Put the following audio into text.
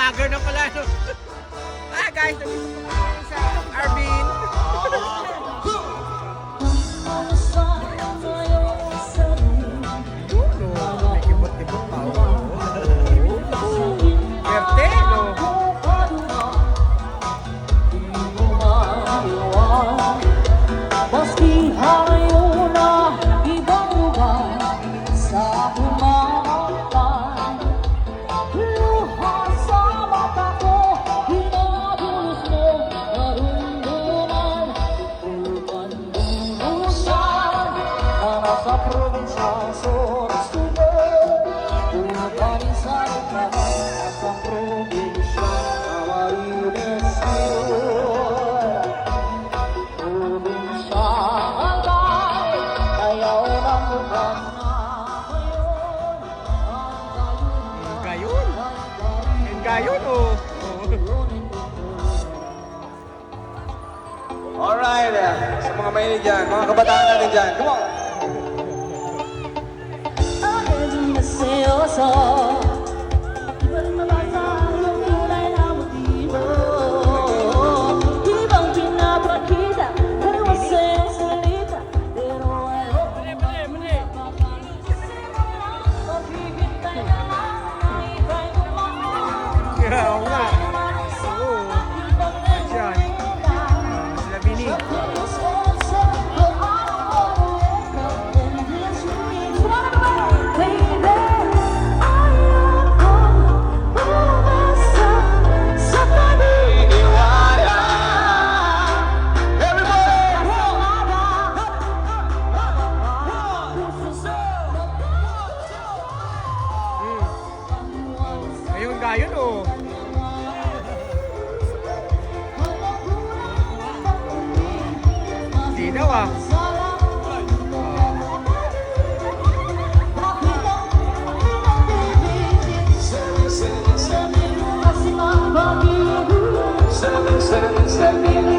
vlogger na pala, no? Ah, guys, nandito po kami sa Arvin. May kibot-kibot pa, Gerte, no? Meski harayo na ibang lugar sa umakan, luha sa mata ko, hinadulot mo narunduman, upan lulusan, na nasa probinsya Sorsogon, umapanin sa ikaman, nasa probinsya Camarines Sur. Gayon, oh. Alright, sa mga mahilig dyan, mga kabataan natin dyan, come on! Aking naseyoso, di ba rin mabasa yung tunay na motibo? Di bang pinapakita, kaliwasan ang salita, pero ayaw maghihintay na lang na ika'y kumakain. Yeah, oo nga. Oo. Diyan. Sila Bini. Ayun, gayon, oh. Di daw, ah. Seven, seven, seven.